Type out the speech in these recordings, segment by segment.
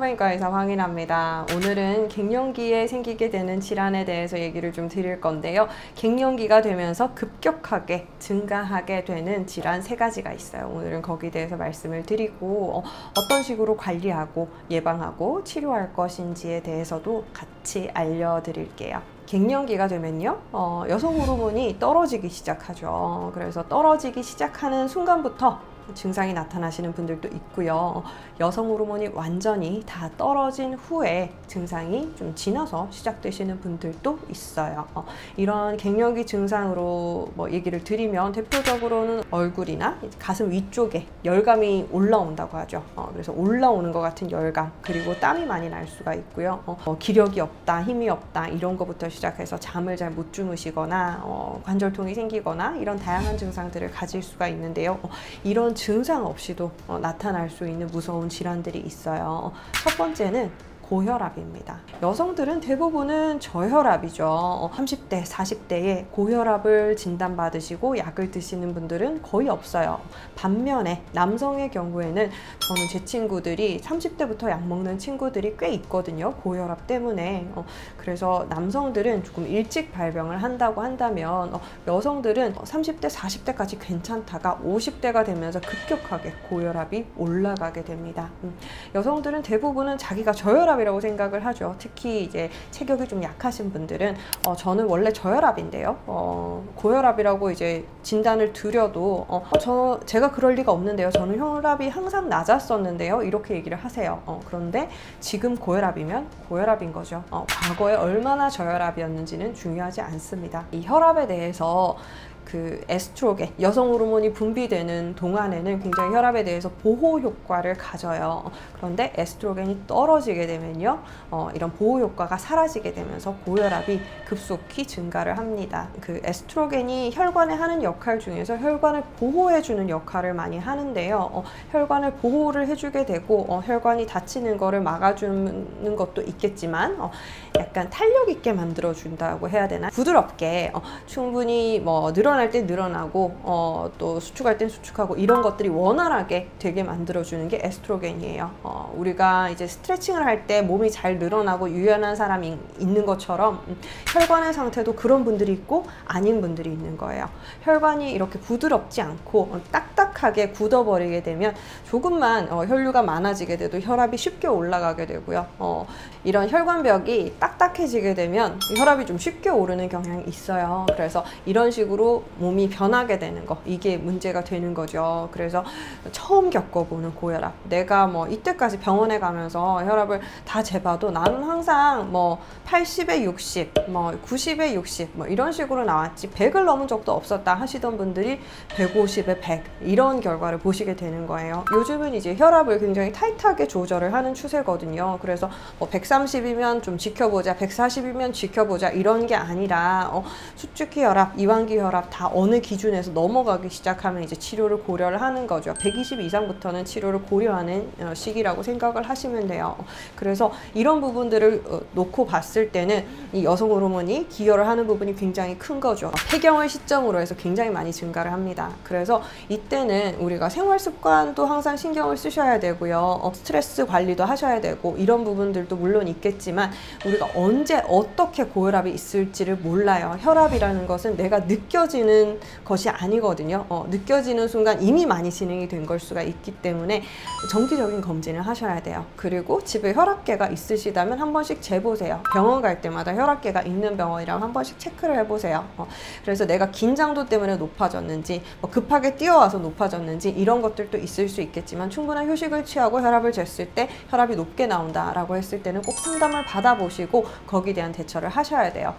성형외과 의사 황인아입니다. 오늘은 갱년기에 생기게 되는 질환에 대해서 얘기를 좀 드릴 건데요. 갱년기가 되면서 급격하게 증가하게 되는 질환 3가지가 있어요. 오늘은 거기에 대해서 말씀을 드리고 어떤 식으로 관리하고 예방하고 치료할 것인지에 대해서도 같이 알려드릴게요. 갱년기가 되면요, 여성 호르몬이 떨어지기 시작하죠. 그래서 떨어지기 시작하는 순간부터 증상이 나타나시는 분들도 있고요. 여성 호르몬이 완전히 다 떨어진 후에 증상이 좀 지나서 시작되시는 분들도 있어요. 이런 갱년기 증상으로 얘기를 드리면 대표적으로는 얼굴이나 가슴 위쪽에 열감이 올라온다고 하죠. 그래서 올라오는 것 같은 열감, 그리고 땀이 많이 날 수가 있고요. 기력이 없다, 힘이 없다, 이런 것부터 시작해서 잠을 잘 못 주무시거나 관절통이 생기거나 이런 다양한 증상들을 가질 수가 있는데요. 이런 증상 없이도 나타날 수 있는 무서운 질환들이 있어요. 첫 번째는 고혈압입니다. 여성들은 대부분은 저혈압이죠. 30대, 40대에 고혈압을 진단받으시고 약을 드시는 분들은 거의 없어요. 반면에 남성의 경우에는 저는 제 친구들이 30대부터 약 먹는 친구들이 꽤 있거든요. 고혈압 때문에. 그래서 남성들은 조금 일찍 발병을 한다고 한다면 여성들은 30대, 40대까지 괜찮다가 50대가 되면서 급격하게 고혈압이 올라가게 됩니다. 여성들은 대부분은 자기가 저혈압 이라고 생각을 하죠. 특히 이제 체격이 좀 약하신 분들은 저는 원래 저혈압인데요. 고혈압이라고 이제 진단을 드려도 제가 그럴 리가 없는데요. 저는 혈압이 항상 낮았었는데요. 이렇게 얘기를 하세요. 그런데 지금 고혈압이면 고혈압인 거죠. 과거에 얼마나 저혈압이었는지는 중요하지 않습니다. 이 혈압에 대해서 에스트로겐, 여성 호르몬이 분비되는 동안에는 굉장히 혈압에 대해서 보호 효과를 가져요. 그런데 에스트로겐이 떨어지게 되면요, 이런 보호 효과가 사라지게 되면서 고혈압이 급속히 증가를 합니다. 에스트로겐이 혈관에 하는 역할 중에서 혈관을 보호해주는 역할을 많이 하는데요. 혈관을 보호를 해주게 되고 혈관이 다치는 거를 막아주는 것도 있겠지만 약간 탄력 있게 만들어준다고 해야 되나? 부드럽게 충분히 늘어날 때 늘어나고 또 수축할 땐 수축하고 이런 것들이 원활하게 되게 만들어주는 게 에스트로겐이에요. 우리가 이제 스트레칭을 할 때 몸이 잘 늘어나고 유연한 사람이 있는 것처럼 혈관의 상태도 그런 분들이 있고 아닌 분들이 있는 거예요. 혈관이 이렇게 부드럽지 않고 딱딱하게 굳어버리게 되면 조금만 혈류가 많아지게 돼도 혈압이 쉽게 올라가게 되고요. 이런 혈관벽이 딱딱해지게 되면 혈압이 좀 쉽게 오르는 경향이 있어요. 그래서 이런 식으로 몸이 변하게 되는 거, 이게 문제가 되는 거죠. 그래서 처음 겪어보는 고혈압, 내가 이때까지 병원에 가면서 혈압을 다 재봐도 나는 항상 80에 60, 90에 60 이런 식으로 나왔지 100을 넘은 적도 없었다 하시던 분들이 150에 100 이런 결과를 보시게 되는 거예요. 요즘은 이제 혈압을 굉장히 타이트하게 조절을 하는 추세거든요. 그래서 130이면 좀 지켜보자, 140이면 지켜보자 이런 게 아니라 수축기 혈압, 이완기 혈압 다 어느 기준에서 넘어가기 시작하면 이제 치료를 고려를 하는 거죠. 120 이상부터는 치료를 고려하는 시기라고 생각을 하시면 돼요. 그래서 이런 부분들을 놓고 봤을 때는 이 여성 호르몬이 기여를 하는 부분이 굉장히 큰 거죠. 폐경을 시점으로 해서 굉장히 많이 증가를 합니다. 그래서 이때는 우리가 생활 습관도 항상 신경을 쓰셔야 되고요. 스트레스 관리도 하셔야 되고 이런 부분들도 물론 있겠지만 우리가 언제 어떻게 고혈압이 있을지를 몰라요. 혈압이라는 것은 내가 느껴지는 것이 아니거든요. 느껴지는 순간 이미 많이 진행이 된 걸 수가 있기 때문에 정기적인 검진을 하셔야 돼요. 그리고 집에 혈압계가 있으시다면 한 번씩 재보세요. 병원 갈 때마다 혈압계가 있는 병원이랑 한 번씩 체크를 해보세요. 그래서 내가 긴장도 때문에 높아졌는지 급하게 뛰어와서 높아졌는지 이런 것들도 있을 수 있겠지만 충분한 휴식을 취하고 혈압을 jes을 때 혈압이 높게 나온다 라고 했을 때는 꼭 상담을 받아보시고 거기에 대한 대처를 하셔야 돼요.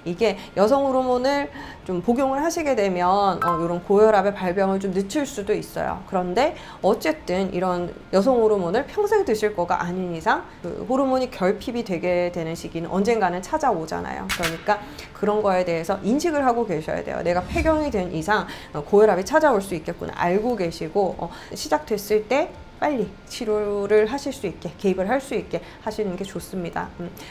이게 여성 호르몬을 좀 복용을 하시게 되면 이런 고혈압의 발병을 좀 늦출 수도 있어요. 그런데 어쨌든 이런 여성 호르몬을 평생 드실 거가 아닌 이상 호르몬이 결핍이 되게 되는 시기는 언젠가는 찾아오잖아요. 그러니까 그런 거에 대해서 인식을 하고 계셔야 돼요. 내가 폐경이 된 이상 고혈압이 찾아올 수 있겠구나 알고 계시고 시작됐을 때 빨리 치료를 하실 수 있게, 개입을 할 수 있게 하시는 게 좋습니다.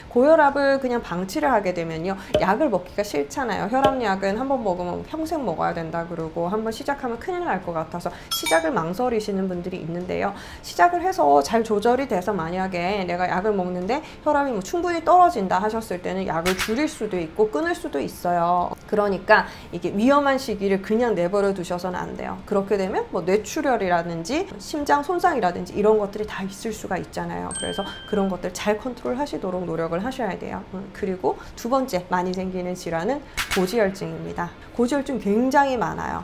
고혈압을 그냥 방치를 하게 되면요, 약을 먹기가 싫잖아요. 혈압약은 한번 먹으면 평생 먹어야 된다 그러고 한번 시작하면 큰일 날 것 같아서 시작을 망설이시는 분들이 있는데요. 시작을 해서 잘 조절이 돼서 만약에 내가 약을 먹는데 혈압이 뭐 충분히 떨어진다 하셨을 때는 약을 줄일 수도 있고 끊을 수도 있어요. 그러니까 이게 위험한 시기를 그냥 내버려 두셔서는 안 돼요. 그렇게 되면 뭐 뇌출혈이라든지 심장 손상이라든지 이런 것들이 다 있을 수가 있잖아요. 그래서 그런 것들 잘 컨트롤 하시도록 노력을 하셔야 돼요. 그리고 두 번째 많이 생기는 질환은 고지혈증입니다. 고지혈증 굉장히 많아요.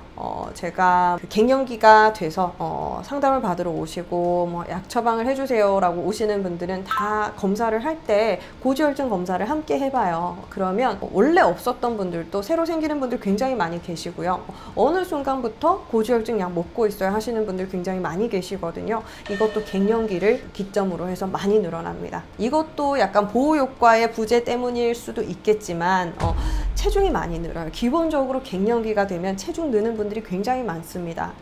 제가 갱년기가 돼서 상담을 받으러 오시고 뭐 약 처방을 해주세요 라고 오시는 분들은 다 검사를 할 때 고지혈증 검사를 함께 해봐요. 그러면 원래 없었던 분들도 새로 생기는 분들 굉장히 많이 계시고요. 어느 순간부터 고지혈증 약 먹고 있어야 하시는 분들 굉장히 많이 계시거든요. 이것도 갱년기를 기점으로 해서 많이 늘어납니다. 이것도 약간 보호효과의 부재 때문일 수도 있겠지만 체중이 많이 늘어요. 기본적으로 갱년기가 되면 체중 느는 분들이 굉장히 많습니다.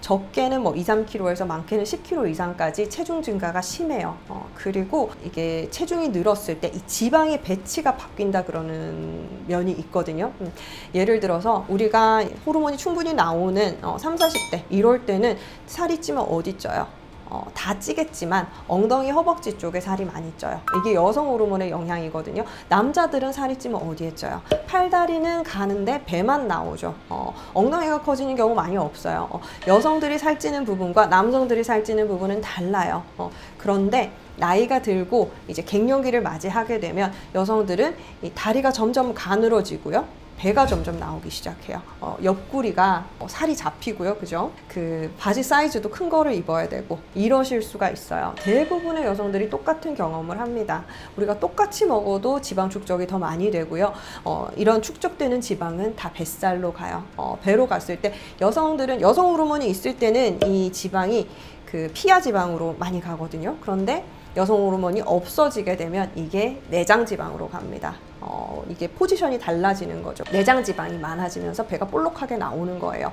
적게는 뭐 2, 3kg에서 많게는 10kg 이상까지 체중 증가가 심해요. 그리고 이게 체중이 늘었을 때 이 지방의 배치가 바뀐다 그러는 면이 있거든요. 예를 들어서 우리가 호르몬이 충분히 나오는 3, 40대 이럴 때는 살이 찌면 어디 쪄요? 다 찌겠지만 엉덩이 허벅지 쪽에 살이 많이 쪄요. 이게 여성 호르몬의 영향이거든요. 남자들은 살이 찌면 어디에 쪄요? 팔다리는 가는데 배만 나오죠. 엉덩이가 커지는 경우 많이 없어요. 여성들이 살찌는 부분과 남성들이 살찌는 부분은 달라요. 그런데 나이가 들고 이제 갱년기를 맞이하게 되면 여성들은 이 다리가 점점 가늘어지고요. 배가 점점 나오기 시작해요. 옆구리가 살이 잡히고요. 그죠? 그 바지 사이즈도 큰 거를 입어야 되고 이러실 수가 있어요. 대부분의 여성들이 똑같은 경험을 합니다. 우리가 똑같이 먹어도 지방 축적이 더 많이 되고요. 이런 축적되는 지방은 다 뱃살로 가요. 배로 갔을 때 여성들은 여성 호르몬이 있을 때는 이 지방이 그 피하 지방으로 많이 가거든요. 그런데 여성 호르몬이 없어지게 되면 이게 내장 지방으로 갑니다. 이게 포지션이 달라지는 거죠. 내장 지방이 많아지면서 배가 볼록하게 나오는 거예요.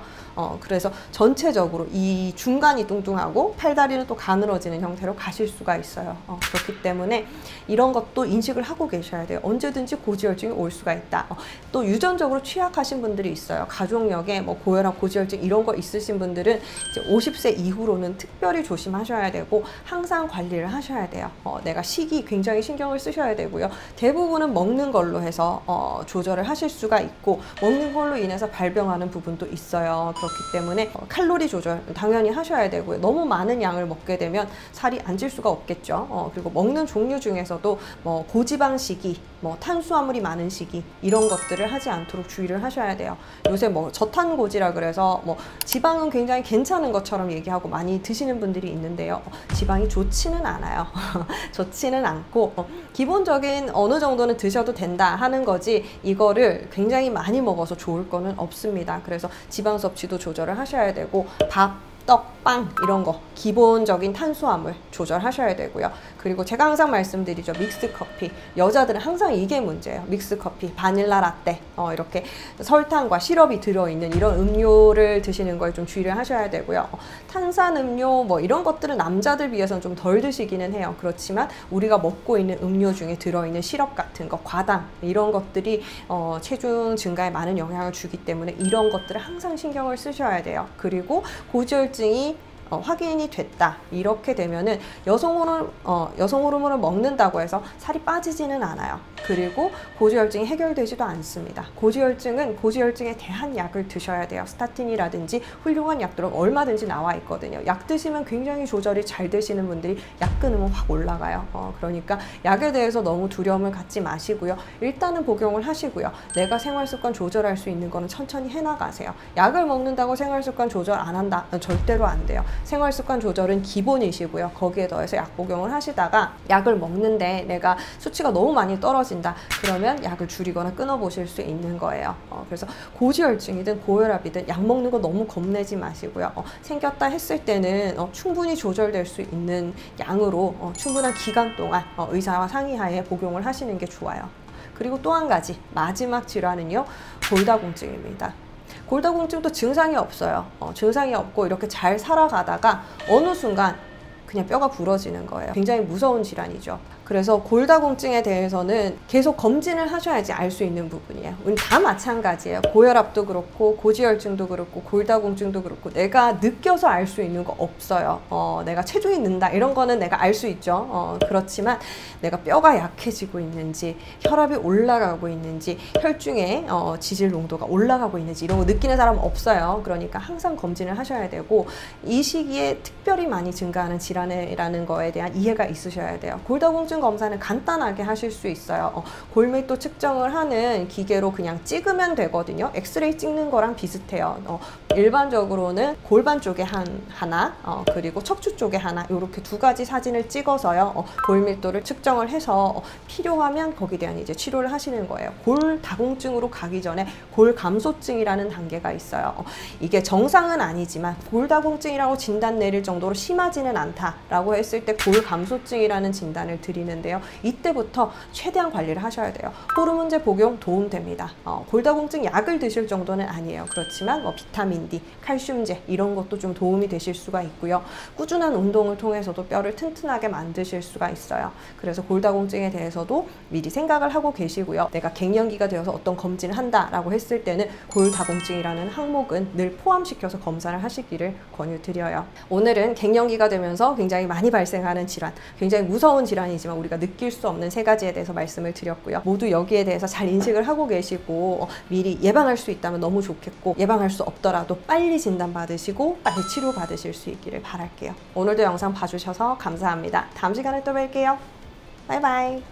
그래서 전체적으로 이 중간이 뚱뚱하고 팔다리는 또 가늘어지는 형태로 가실 수가 있어요. 그렇기 때문에 이런 것도 인식을 하고 계셔야 돼요. 언제든지 고지혈증이 올 수가 있다. 또 유전적으로 취약하신 분들이 있어요. 가족력에 뭐 고혈압, 고지혈증 이런 거 있으신 분들은 이제 50세 이후로는 특별히 조심하셔야 되고 항상 관리를 하셔야 돼요. 내가 식이 굉장히 신경을 쓰셔야 되고요. 대부분은 먹는 걸로 해서 조절을 하실 수가 있고 먹는 걸로 인해서 발병하는 부분도 있어요. 그렇기 때문에 칼로리 조절 당연히 하셔야 되고요. 너무 많은 양을 먹게 되면 살이 안 찔 수가 없겠죠. 그리고 먹는 종류 중에서도 뭐 고지방 식이, 뭐 탄수화물이 많은 식이 이런 것들을 하지 않도록 주의를 하셔야 돼요. 요새 뭐 저탄고지라 그래서 뭐 지방은 굉장히 괜찮은 것처럼 얘기하고 많이 드시는 분들이 있는데요. 지방이 좋지는 않아요. 좋지는 않고 기본적인 어느 정도는 드셔도 된다 하는 거지 이거를 굉장히 많이 먹어서 좋을 거는 없습니다. 그래서 지방 섭취도 조절을 하셔야 되고 밥, 떡, 빵 이런 거 기본적인 탄수화물 조절하셔야 되고요. 그리고 제가 항상 말씀드리죠. 믹스커피. 여자들은 항상 이게 문제예요. 믹스커피, 바닐라 라떼 이렇게 설탕과 시럽이 들어있는 이런 음료를 드시는 거에 좀 주의를 하셔야 되고요. 탄산음료 뭐 이런 것들은 남자들 비해서는 좀 덜 드시기는 해요. 그렇지만 우리가 먹고 있는 음료 중에 들어있는 시럽 같은 거, 과당 이런 것들이 체중 증가에 많은 영향을 주기 때문에 이런 것들을 항상 신경을 쓰셔야 돼요. 그리고 고지혈증이 확인이 됐다 이렇게 되면은 여성 호르몬을 먹는다고 해서 살이 빠지지는 않아요. 그리고 고지혈증이 해결되지도 않습니다. 고지혈증은 고지혈증에 대한 약을 드셔야 돼요. 스타틴이라든지 훌륭한 약들은 얼마든지 나와 있거든요. 약 드시면 굉장히 조절이 잘 되시는 분들이 약 끊으면 확 올라가요. 그러니까 약에 대해서 너무 두려움을 갖지 마시고요. 일단은 복용을 하시고요. 내가 생활습관 조절할 수 있는 거는 천천히 해나가세요. 약을 먹는다고 생활습관 조절 안 한다? 절대로 안 돼요. 생활습관 조절은 기본이시고요. 거기에 더해서 약 복용을 하시다가 약을 먹는데 내가 수치가 너무 많이 떨어진다. 그러면 약을 줄이거나 끊어보실 수 있는 거예요. 그래서 고지혈증이든 고혈압이든 약 먹는 거 너무 겁내지 마시고요. 생겼다 했을 때는 충분히 조절될 수 있는 양으로 충분한 기간 동안 의사와 상의하에 복용을 하시는 게 좋아요. 그리고 또 한 가지 마지막 질환은요. 골다공증입니다. 골다공증도 증상이 없어요. 증상이 없고 이렇게 잘 살아가다가 어느 순간 그냥 뼈가 부러지는 거예요. 굉장히 무서운 질환이죠. 그래서 골다공증에 대해서는 계속 검진을 하셔야지 알 수 있는 부분이에요. 다 마찬가지예요. 고혈압도 그렇고 고지혈증도 그렇고 골다공증도 그렇고 내가 느껴서 알 수 있는 거 없어요. 내가 체중이 는다 이런 거는 내가 알 수 있죠. 그렇지만 내가 뼈가 약해지고 있는지, 혈압이 올라가고 있는지, 혈중에 지질 농도가 올라가고 있는지 이런 거 느끼는 사람은 없어요. 그러니까 항상 검진을 하셔야 되고, 이 시기에 특별히 많이 증가하는 질환이라는 거에 대한 이해가 있으셔야 돼요. 골다공증 검사는 간단하게 하실 수 있어요. 골밀도 측정을 하는 기계로 그냥 찍으면 되거든요. 엑스레이 찍는 거랑 비슷해요. 일반적으로는 골반 쪽에 하나, 그리고 척추 쪽에 하나, 이렇게 두 가지 사진을 찍어서요. 골밀도를 측정을 해서 필요하면 거기에 대한 이제 치료를 하시는 거예요. 골다공증으로 가기 전에 골감소증이라는 단계가 있어요. 이게 정상은 아니지만 골다공증이라고 진단 내릴 정도로 심하지는 않다라고 했을 때 골감소증이라는 진단을 드리는데요. 이때부터 최대한 관리를 하셔야 돼요. 호르몬제 복용 도움됩니다. 골다공증 약을 드실 정도는 아니에요. 그렇지만 뭐 비타민 D, 칼슘제 이런 것도 좀 도움이 되실 수가 있고요. 꾸준한 운동을 통해서도 뼈를 튼튼하게 만드실 수가 있어요. 그래서 골다공증에 대해서도 미리 생각을 하고 계시고요. 내가 갱년기가 되어서 어떤 검진을 한다라고 했을 때는 골다공증이라는 항목은 늘 포함시켜서 검사를 하시기를 권유드려요. 오늘은 갱년기가 되면서 굉장히 많이 발생하는 질환, 굉장히 무서운 질환이지만 우리가 느낄 수 없는 세 가지에 대해서 말씀을 드렸고요. 모두 여기에 대해서 잘 인식을 하고 계시고 미리 예방할 수 있다면 너무 좋겠고, 예방할 수 없더라도 빨리 진단받으시고 빨리 치료받으실 수 있기를 바랄게요. 오늘도 영상 봐주셔서 감사합니다. 다음 시간에 또 뵐게요. 바이바이.